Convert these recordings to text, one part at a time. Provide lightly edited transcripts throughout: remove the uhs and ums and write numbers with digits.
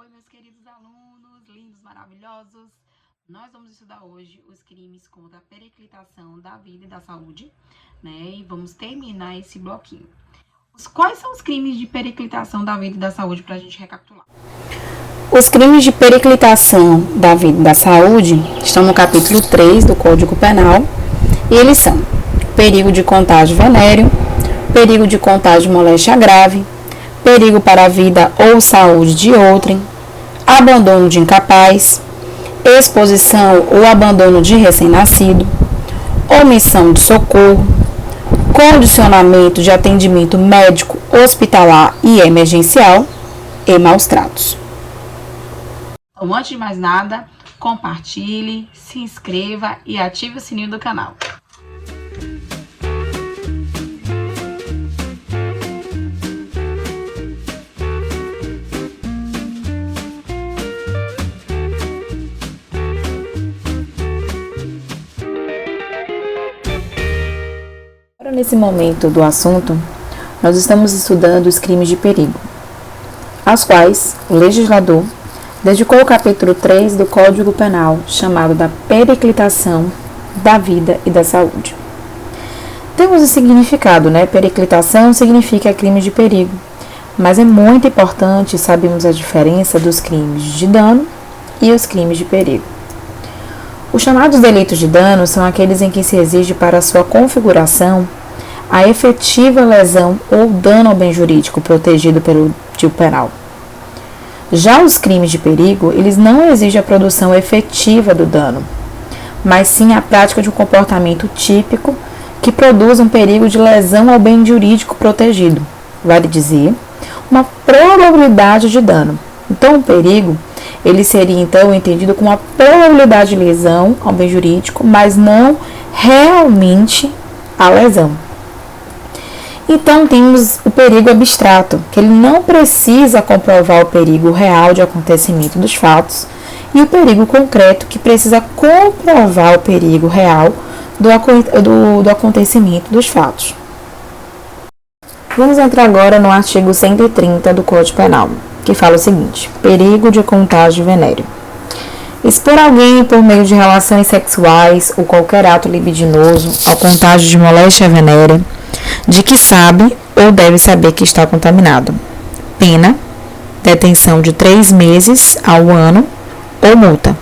Oi, meus queridos alunos, lindos, maravilhosos. Nós vamos estudar hoje os crimes contra a periclitação da vida e da saúde, né? E vamos terminar esse bloquinho. Quais são os crimes de periclitação da vida e da saúde para a gente recapitular? Os crimes de periclitação da vida e da saúde estão no capítulo 3 do Código Penal e eles são perigo de contágio venéreo, perigo de contágio moléstia grave, perigo para a vida ou saúde de outrem, abandono de incapaz, exposição ou abandono de recém-nascido, omissão de socorro, condicionamento de atendimento médico, hospitalar e emergencial e maus tratos. Então, antes de mais nada, compartilhe, se inscreva e ative o sininho do canal. Nesse momento do assunto, nós estamos estudando os crimes de perigo, aos quais o legislador dedicou o capítulo 3 do Código Penal, chamado da periclitação da vida e da saúde. Temos o significado, né? Periclitação significa crime de perigo, mas é muito importante sabermos a diferença dos crimes de dano e os crimes de perigo. Os chamados delitos de dano são aqueles em que se exige para sua configuração a efetiva lesão ou dano ao bem jurídico protegido pelo Tipo Penal. Já os crimes de perigo, eles não exigem a produção efetiva do dano, mas sim a prática de um comportamento típico que produz um perigo de lesão ao bem jurídico protegido, vale dizer, uma probabilidade de dano. Então, o perigo, ele seria então entendido como uma probabilidade de lesão ao bem jurídico, mas não realmente a lesão. Então, temos o perigo abstrato, que ele não precisa comprovar o perigo real de acontecimento dos fatos, e o perigo concreto, que precisa comprovar o perigo real do acontecimento dos fatos. Vamos entrar agora no artigo 130 do Código Penal, que fala o seguinte: perigo de contágio venéreo. Expor alguém por meio de relações sexuais ou qualquer ato libidinoso ao contágio de moléstia venérea, de que sabe ou deve saber que está contaminado. Pena, detenção de 3 meses ao ano ou multa.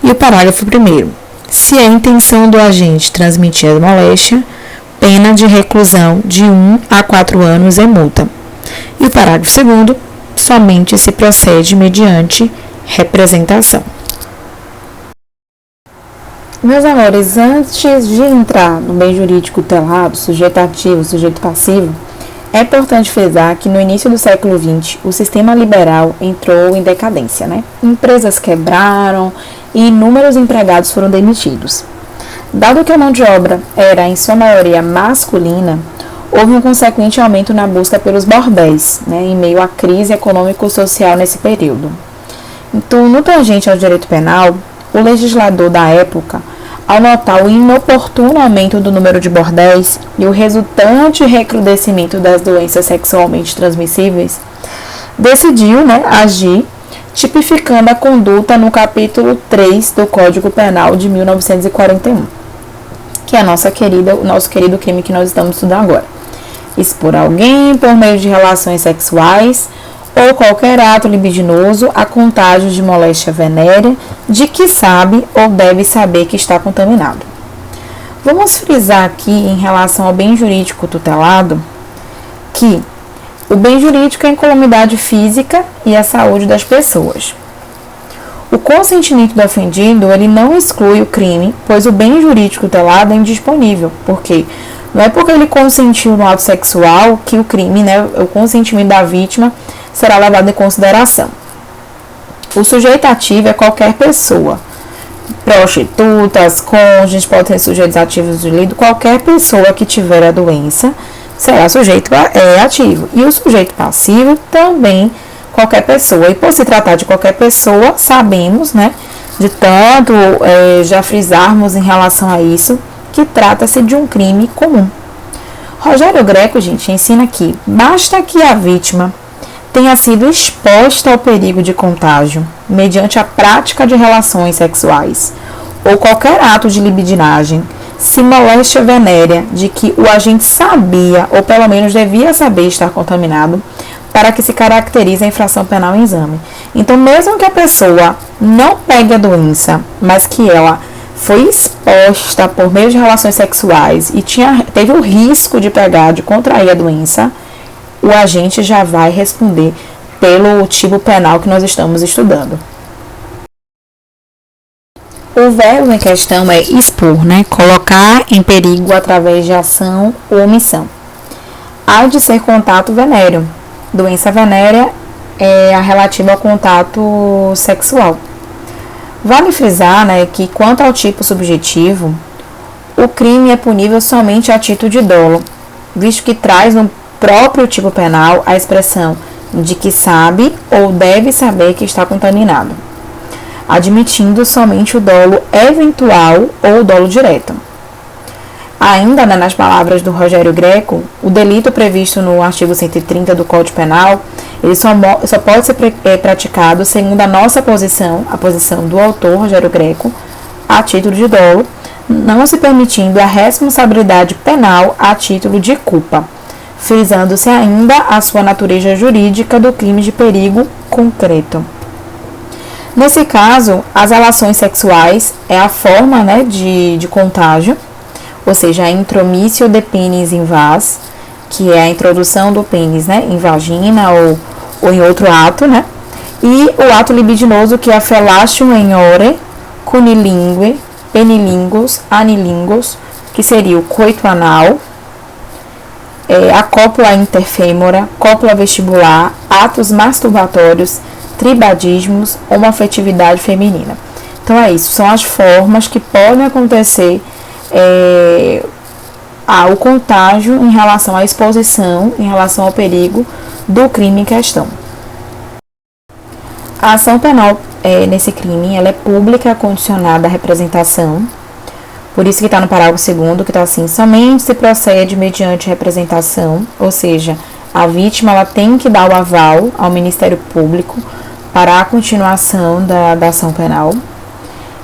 E o parágrafo 1º. Se a intenção do agente transmitir a moléstia, pena de reclusão de 1 a 4 anos e multa. E o parágrafo 2º. Somente se procede mediante representação. Meus amores, antes de entrar no bem jurídico tutelado, sujeito ativo, sujeito passivo, é importante frisar que no início do século XX, o sistema liberal entrou em decadência, né? Empresas quebraram e inúmeros empregados foram demitidos. Dado que a mão de obra era, em sua maioria, masculina, houve um consequente aumento na busca pelos bordéis, né, em meio à crise econômico-social nesse período. Então, no tangente ao direito penal, o legislador da época, ao notar o inoportuno aumento do número de bordéis e o resultante recrudescimento das doenças sexualmente transmissíveis, decidiu, agir, tipificando a conduta no capítulo 3 do Código Penal de 1941, que é o nosso querido crime que nós estamos estudando agora. Expor alguém por meio de relações sexuais ou qualquer ato libidinoso a contágio de moléstia venérea de que sabe ou deve saber que está contaminado. Vamos frisar aqui em relação ao bem jurídico tutelado que o bem jurídico é a incolumidade física e a saúde das pessoas. O consentimento do ofendido, ele não exclui o crime, pois o bem jurídico tutelado é indisponível, porque não é porque ele consentiu no ato sexual que o crime, o consentimento da vítima, será levado em consideração. O sujeito ativo é qualquer pessoa, prostitutas, cônjuges, podem ser sujeitos ativos de delito, qualquer pessoa que tiver a doença será sujeito ativo. E o sujeito passivo também qualquer pessoa. E por se tratar de qualquer pessoa, sabemos, de tanto já frisarmos em relação a isso, que trata-se de um crime comum. Rogério Greco, gente, ensina que basta que a vítima tenha sido exposta ao perigo de contágio mediante a prática de relações sexuais ou qualquer ato de libidinagem, se moléstia venérea de que o agente sabia ou pelo menos devia saber estar contaminado, para que se caracterize a infração penal em exame. Então, mesmo que a pessoa não pegue a doença, mas que ela foi exposta por meio de relações sexuais e teve o risco de pegar, de contrair a doença, o agente já vai responder pelo tipo penal que nós estamos estudando. O verbo em questão é expor, colocar em perigo através de ação ou omissão. Há de ser contato venéreo. Doença venérea é a relativa ao contato sexual. Vale frisar, que quanto ao tipo subjetivo, o crime é punível somente a título de dolo, visto que traz no próprio tipo penal a expressão de que sabe ou deve saber que está contaminado, admitindo somente o dolo eventual ou o dolo direto. Ainda, nas palavras do Rogério Greco, o delito previsto no artigo 130 do Código Penal, ele só pode ser praticado segundo a nossa posição, a posição do autor, Rogério Greco, a título de dolo, não se permitindo a responsabilidade penal a título de culpa, frisando-se ainda a sua natureza jurídica do crime de perigo concreto. Nesse caso, as relações sexuais é a forma de contágio, ou seja, a intromissio de penis in vas, que é a introdução do pênis em vagina ou em outro ato, e o ato libidinoso, que é a fellatio in ore, cunilingue, penilingus, anilingus, que seria o coito anal, a cópula interfêmora, cópula vestibular, atos masturbatórios, tribadismos, homoafetividade feminina. Então é isso, são as formas que podem acontecer o contágio em relação à exposição, em relação ao perigo do crime em questão. A ação penal nesse crime ela é pública, condicionada à representação. Por isso que está no parágrafo 2º, que está assim: somente se procede mediante representação, ou seja, a vítima ela tem que dar o aval ao Ministério Público para a continuação da ação penal.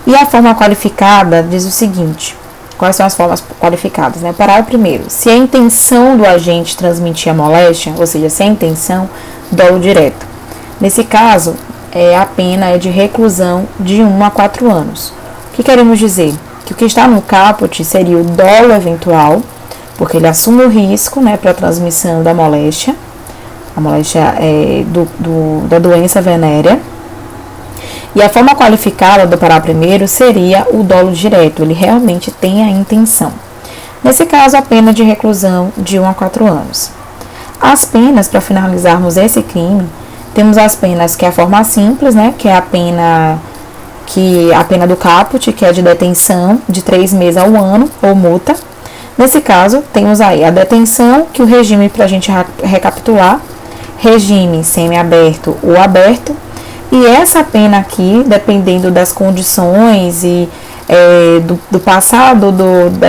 E a forma qualificada diz o seguinte: quais são as formas qualificadas? Parágrafo 1º. Se a intenção do agente transmitir a moléstia, ou seja, se a intenção, dolo direto. Nesse caso, a pena é de reclusão de 1 a 4 anos. O que queremos dizer? Que o que está no caput seria o dolo eventual, porque ele assume o risco para a transmissão da moléstia, a moléstia da doença venérea. E a forma qualificada do parágrafo 1º seria o dolo direto, ele realmente tem a intenção. Nesse caso, a pena de reclusão de 1 a 4 anos. As penas, para finalizarmos esse crime, temos as penas que é a forma simples, que é a pena do caput, que é de detenção de 3 meses a 1 ano, ou multa. Nesse caso, temos aí a detenção, que o regime, para a gente recapitular, regime semiaberto ou aberto. E essa pena aqui, dependendo das condições e do passado,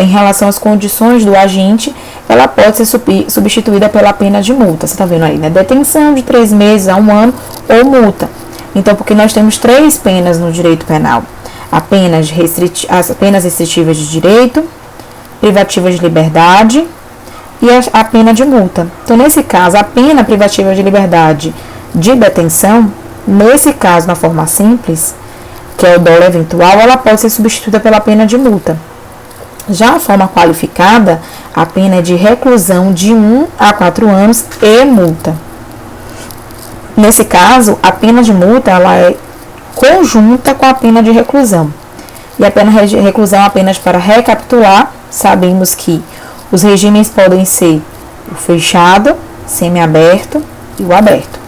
em relação às condições do agente, ela pode ser substituída pela pena de multa. Você está vendo aí, detenção de 3 meses a 1 ano ou multa. Então, porque nós temos 3 penas no direito penal: as penas restritivas de direito, privativas de liberdade e a pena de multa. Então, nesse caso, a pena privativa de liberdade de detenção, nesse caso, na forma simples, que é o dolo eventual, ela pode ser substituída pela pena de multa. Já a forma qualificada, a pena é de reclusão de 1 a 4 anos e multa. Nesse caso, a pena de multa ela é conjunta com a pena de reclusão. E a pena de reclusão, apenas para recapitular, sabemos que os regimes podem ser o fechado, semiaberto e o aberto.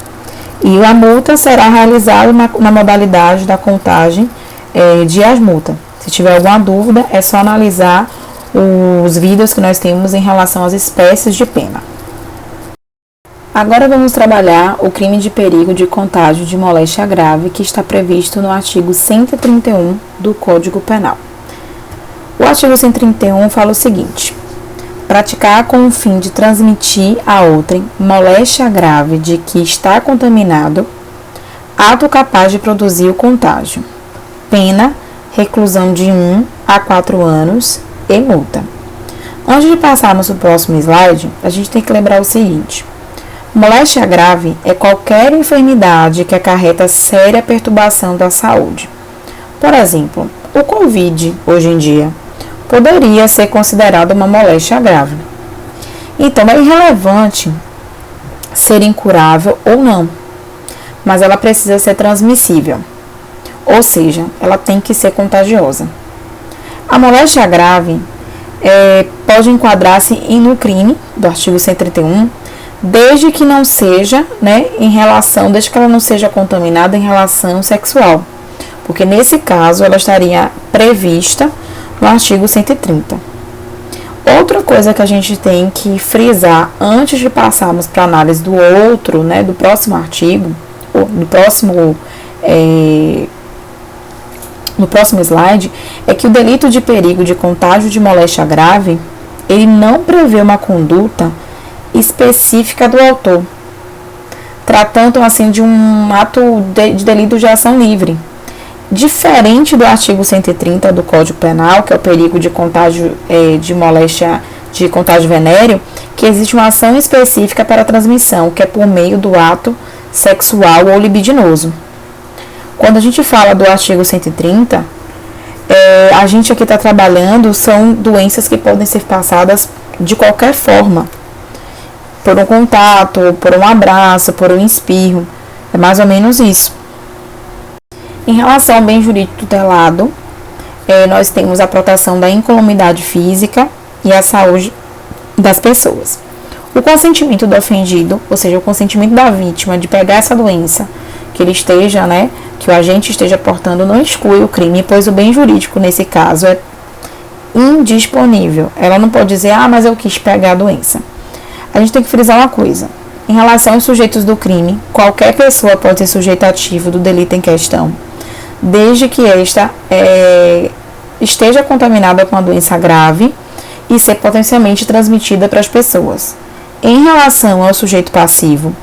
E a multa será realizada na modalidade da contagem dias multa. Se tiver alguma dúvida, é só analisar os vídeos que nós temos em relação às espécies de pena. Agora vamos trabalhar o crime de perigo de contágio de moléstia grave, que está previsto no artigo 131 do Código Penal. O artigo 131 fala o seguinte: praticar com o fim de transmitir a outrem moléstia grave de que está contaminado, ato capaz de produzir o contágio. Pena, reclusão de 1 a 4 anos e multa. Antes de passarmos para o próximo slide, a gente tem que lembrar o seguinte: moléstia grave é qualquer enfermidade que acarreta séria perturbação da saúde. Por exemplo, o Covid, hoje em dia, poderia ser considerado uma moléstia grave. Então, é irrelevante ser incurável ou não, mas ela precisa ser transmissível, ou seja, ela tem que ser contagiosa. A moléstia grave pode enquadrar-se no crime do artigo 131, desde que não seja, desde que ela não seja contaminada em relação sexual, porque nesse caso ela estaria prevista no artigo 130. Outra coisa que a gente tem que frisar antes de passarmos para a análise do outro, do próximo artigo, no próximo slide, é que o delito de perigo de contágio de moléstia grave, ele não prevê uma conduta específica do autor, tratando assim de um ato de delito de ação livre. Diferente do artigo 130 do Código Penal, que é o perigo de contágio de moléstia de contágio venéreo, que existe uma ação específica para a transmissão, que é por meio do ato sexual ou libidinoso. Quando a gente fala do artigo 130, a gente aqui está trabalhando, são doenças que podem ser passadas de qualquer forma, por um contato, por um abraço, por um espirro, é mais ou menos isso. Em relação ao bem jurídico tutelado, nós temos a proteção da incolumidade física e a saúde das pessoas. O consentimento do ofendido, ou seja, o consentimento da vítima de pegar essa doença, que ele esteja, que o agente esteja portando, não exclui o crime, pois o bem jurídico, nesse caso, é indisponível. Ela não pode dizer, mas eu quis pegar a doença. A gente tem que frisar uma coisa. Em relação aos sujeitos do crime, qualquer pessoa pode ser sujeito ativo do delito em questão, desde que esta esteja contaminada com a doença grave e ser potencialmente transmitida para as pessoas. Em relação ao sujeito passivo,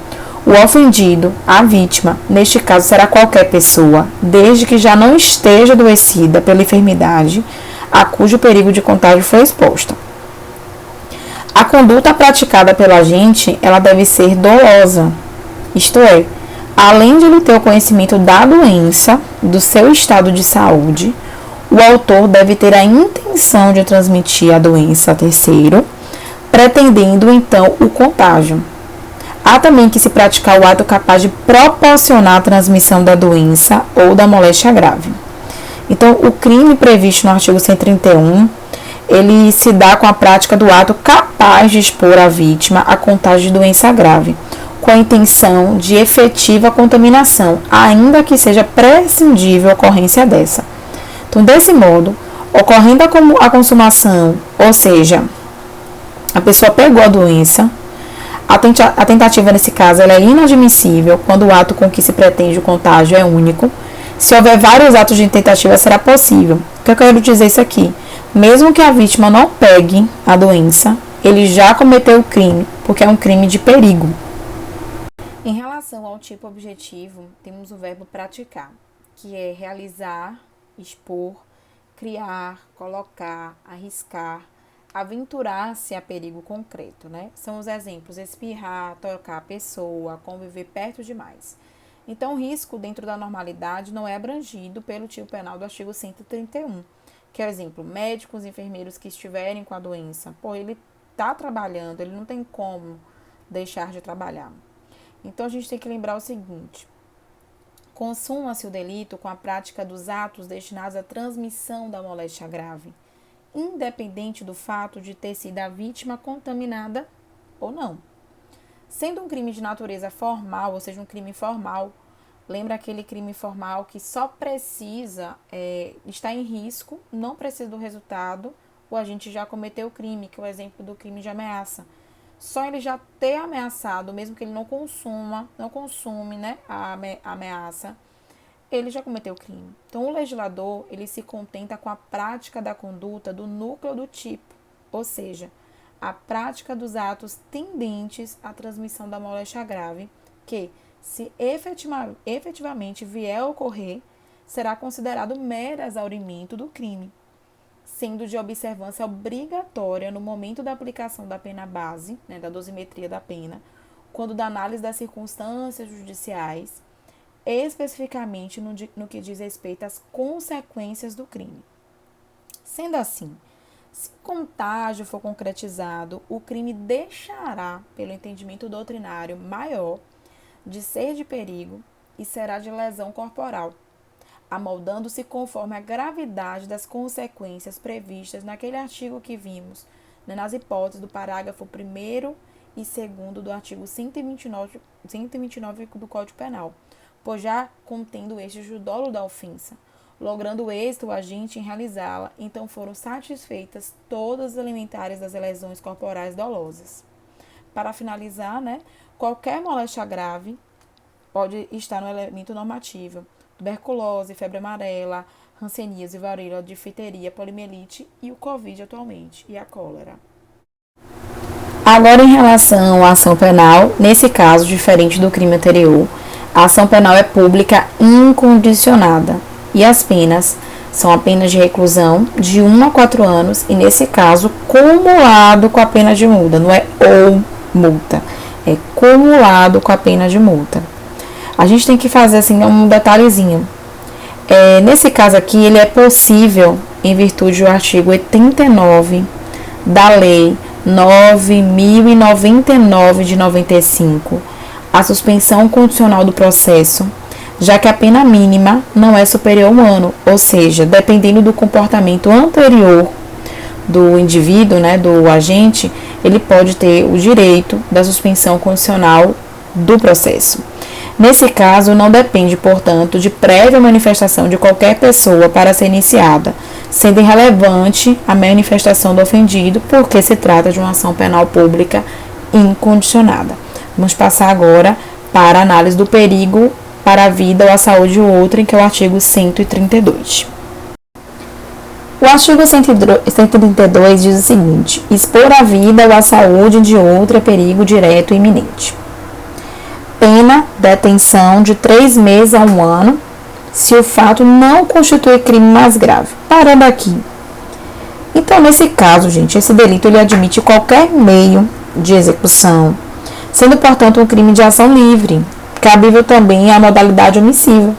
o ofendido, a vítima, neste caso será qualquer pessoa, desde que já não esteja adoecida pela enfermidade a cujo perigo de contágio foi exposta. A conduta praticada pelo agente, ela deve ser dolosa, isto é, além de ele ter o conhecimento da doença, do seu estado de saúde, o autor deve ter a intenção de transmitir a doença a terceiro, pretendendo então o contágio. Há também que se praticar o ato capaz de proporcionar a transmissão da doença ou da moléstia grave. Então, o crime previsto no artigo 131, ele se dá com a prática do ato capaz de expor a vítima a contágio de doença grave, com a intenção de efetiva contaminação, ainda que seja prescindível a ocorrência dessa. Então, desse modo, ocorrendo a consumação, ou seja, a pessoa pegou a doença, a tentativa nesse caso ela é inadmissível quando o ato com que se pretende o contágio é único. Se houver vários atos de tentativa, será possível. O que eu quero dizer isso aqui? Mesmo que a vítima não pegue a doença, ele já cometeu o crime, porque é um crime de perigo. Em relação ao tipo objetivo, temos o verbo praticar, que é realizar, expor, criar, colocar, arriscar, aventurar-se a perigo concreto, São os exemplos: espirrar, tocar a pessoa, conviver perto demais. Então, o risco dentro da normalidade não é abrangido pelo tipo penal do artigo 131, que é o exemplo: médicos, enfermeiros que estiverem com a doença, ele está trabalhando, ele não tem como deixar de trabalhar. Então, a gente tem que lembrar o seguinte: consuma-se o delito com a prática dos atos destinados à transmissão da moléstia grave, independente do fato de ter sido a vítima contaminada ou não. Sendo um crime de natureza formal, ou seja, um crime formal, lembra aquele crime formal que só precisa estar em risco, não precisa do resultado, o agente já cometeu o crime, que é o exemplo do crime de ameaça. Só ele já ter ameaçado, mesmo que ele não consume a ameaça, ele já cometeu o crime. Então, o legislador, ele se contenta com a prática da conduta do núcleo do tipo, ou seja, a prática dos atos tendentes à transmissão da moléstia grave, que, se efetivamente vier a ocorrer, será considerado mero exaurimento do crime, sendo de observância obrigatória no momento da aplicação da pena base, da dosimetria da pena, quando da análise das circunstâncias judiciais, especificamente no que diz respeito às consequências do crime. Sendo assim, se o contágio for concretizado, o crime deixará, pelo entendimento doutrinário maior, de ser de perigo e será de lesão corporal, amoldando-se conforme a gravidade das consequências previstas naquele artigo que vimos, nas hipóteses do parágrafo 1º e 2º do artigo 129 do Código Penal, pois já contendo este o dolo da ofensa, logrando êxito o agente em realizá-la, então foram satisfeitas todas as elementares das lesões corporais dolosas. Para finalizar, qualquer moléstia grave pode estar no elemento normativo: tuberculose, febre amarela, hanseníase, varíola, difteria, poliomielite e o Covid atualmente, e a cólera. Agora, em relação à ação penal, nesse caso, diferente do crime anterior, a ação penal é pública incondicionada e as penas são a pena de reclusão de 1 a 4 anos e, nesse caso, cumulado com a pena de multa, não é ou multa, é cumulado com a pena de multa. A gente tem que fazer assim um detalhezinho. Nesse caso aqui, ele é possível, em virtude do artigo 89 da Lei 9.099 de 95, a suspensão condicional do processo, já que a pena mínima não é superior a 1 ano, ou seja, dependendo do comportamento anterior do indivíduo, do agente, ele pode ter o direito da suspensão condicional do processo. Nesse caso, não depende, portanto, de prévia manifestação de qualquer pessoa para ser iniciada, sendo irrelevante a manifestação do ofendido, porque se trata de uma ação penal pública incondicionada. Vamos passar agora para a análise do perigo para a vida ou a saúde de outrem, que é o artigo 132. O artigo 132 diz o seguinte: expor a vida ou a saúde de outro é perigo direto e iminente. Pena, detenção de 3 meses a 1 ano, se o fato não constitui crime mais grave. Parando aqui. Então, nesse caso, gente, esse delito ele admite qualquer meio de execução, sendo, portanto, um crime de ação livre, cabível também à modalidade omissiva,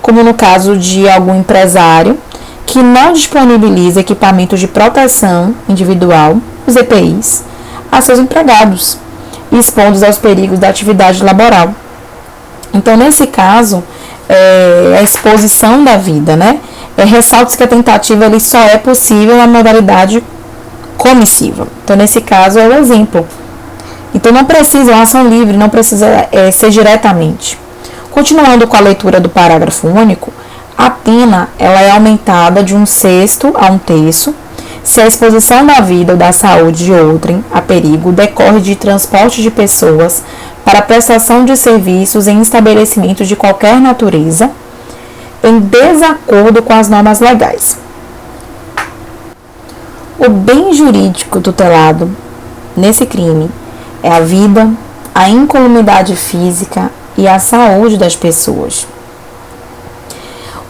como no caso de algum empresário que não disponibiliza equipamentos de proteção individual, os EPIs, a seus empregados, expondo-os aos perigos da atividade laboral. Então, nesse caso, a exposição da vida, ressalta-se que a tentativa ele só é possível na modalidade comissiva. Então, nesse caso, é o exemplo. Então, não precisa, é uma ação livre, não precisa ser diretamente. Continuando com a leitura do parágrafo único, a pena ela é aumentada de 1/6 a 1/3 se a exposição da vida ou da saúde de outrem a perigo decorre de transporte de pessoas para prestação de serviços em estabelecimentos de qualquer natureza, em desacordo com as normas legais. O bem jurídico tutelado nesse crime é a vida, a incolumidade física e a saúde das pessoas.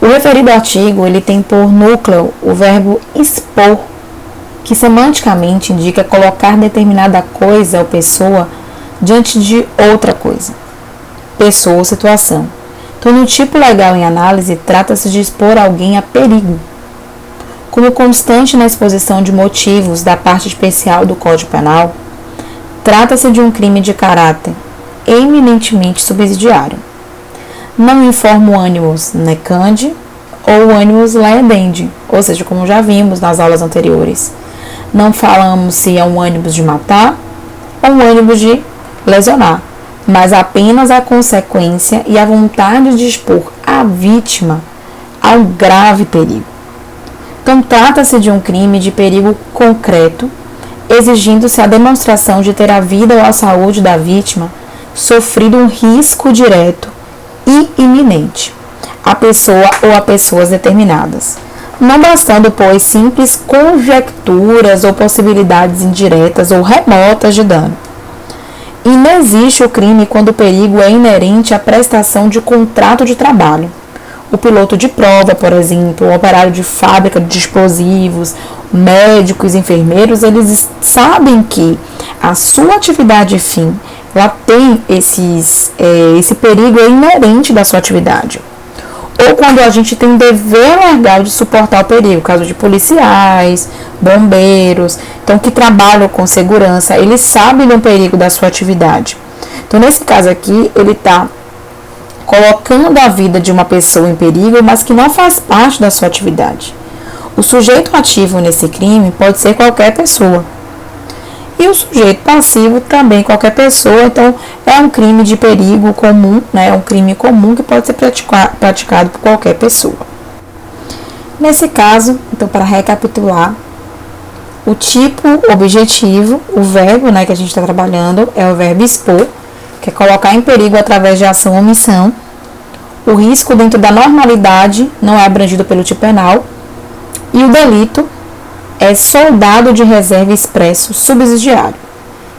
O referido artigo ele tem por núcleo o verbo expor, que semanticamente indica colocar determinada coisa ou pessoa diante de outra coisa, pessoa ou situação. Então, no tipo legal em análise, trata-se de expor alguém a perigo. Como constante na exposição de motivos da parte especial do Código Penal, trata-se de um crime de caráter eminentemente subsidiário. Não informa o animus necandi ou o animus laedendi, ou seja, como já vimos nas aulas anteriores. Não falamos se é um ânimo de matar ou um ânimo de lesionar, mas apenas a consequência e a vontade de expor a vítima ao grave perigo. Então, trata-se de um crime de perigo concreto, exigindo-se a demonstração de ter a vida ou a saúde da vítima sofrido um risco direto e iminente à pessoa ou a pessoas determinadas, não bastando, pois, simples conjecturas ou possibilidades indiretas ou remotas de dano. Inexiste o crime quando o perigo é inerente à prestação de contrato de trabalho. O piloto de prova, por exemplo, o operário de fábrica de explosivos, médicos, enfermeiros, eles sabem que a sua atividade fim, ela tem esse perigo é inerente da sua atividade. Ou quando a gente tem um dever legal de suportar o perigo, caso de policiais, bombeiros, então que trabalham com segurança, eles sabem do perigo da sua atividade. Então, nesse caso aqui, ele está colocando a vida de uma pessoa em perigo, mas que não faz parte da sua atividade. O sujeito ativo nesse crime pode ser qualquer pessoa. E o sujeito passivo também qualquer pessoa, então é um crime de perigo comum, né? É um crime comum que pode ser praticado por qualquer pessoa. Nesse caso, então para recapitular, o tipo objetivo, o verbo, né, que a gente está trabalhando é o verbo expor, que é colocar em perigo através de ação ou omissão. O risco dentro da normalidade não é abrangido pelo tipo penal. E o delito é soldado de reserva expresso subsidiário.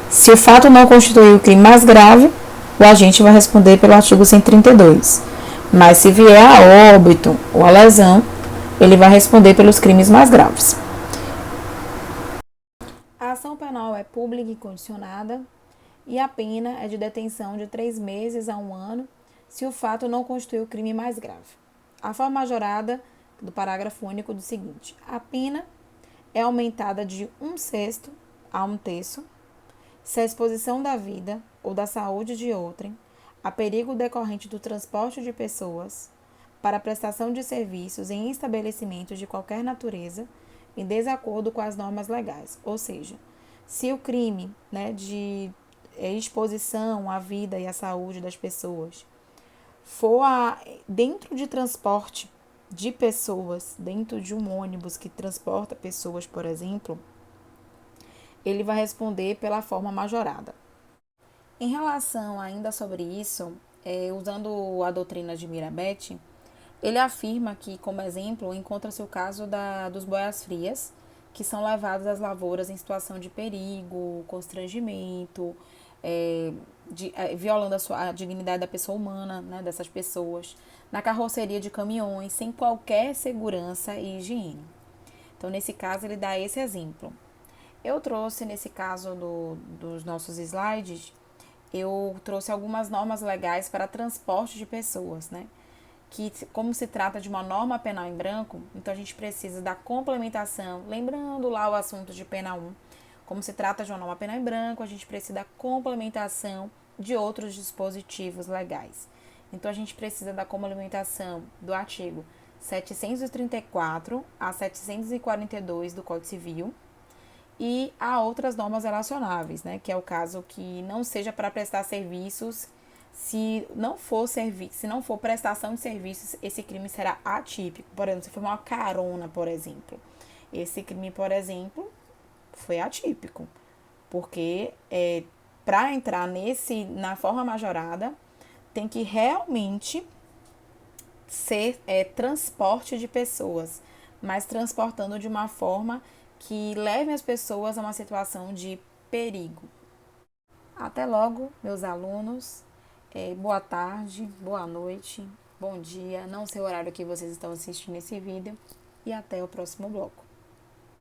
Se o fato não constituir o crime mais grave, o agente vai responder pelo artigo 132. Mas se vier a óbito ou a lesão, ele vai responder pelos crimes mais graves. A ação penal é pública e condicionada e a pena é de detenção de 3 meses a 1 ano se o fato não constituir o crime mais grave. A forma majorada do parágrafo único do seguinte: a pena é aumentada de 1/6 a 1/3 se a exposição da vida ou da saúde de outrem a perigo decorrente do transporte de pessoas para a prestação de serviços em estabelecimentos de qualquer natureza em desacordo com as normas legais. Ou seja, se o crime, né, de exposição à vida e à saúde das pessoas for dentro de transporte de pessoas, dentro de um ônibus que transporta pessoas, por exemplo, ele vai responder pela forma majorada. Em relação ainda sobre isso, usando a doutrina de Mirabete, ele afirma que, como exemplo, encontra-se o caso dos boias-frias, que são levados às lavouras em situação de perigo, constrangimento, violando a dignidade da pessoa humana, né, dessas pessoas, na carroceria de caminhões, sem qualquer segurança e higiene. Então, nesse caso, ele dá esse exemplo. Eu trouxe, nesse caso dos nossos slides, eu trouxe algumas normas legais para transporte de pessoas, né? Que, como se trata de uma norma penal em branco, então a gente precisa da complementação, lembrando lá o assunto de pena 1, como se trata de uma norma penal em branco, a gente precisa da complementação de outros dispositivos legais. Então, a gente precisa da complementação do artigo 734 a 742 do Código Civil e há outras normas relacionáveis, né? Que é o caso que não seja para prestar serviços. Se não for prestação de serviços, esse crime será atípico. Por exemplo, se for uma carona, por exemplo. Esse crime, por exemplo, foi atípico. Porque para entrar na forma majorada, tem que realmente ser transporte de pessoas, mas transportando de uma forma que leve as pessoas a uma situação de perigo. Até logo, meus alunos. Boa tarde, boa noite, bom dia, não sei o horário que vocês estão assistindo esse vídeo e até o próximo bloco.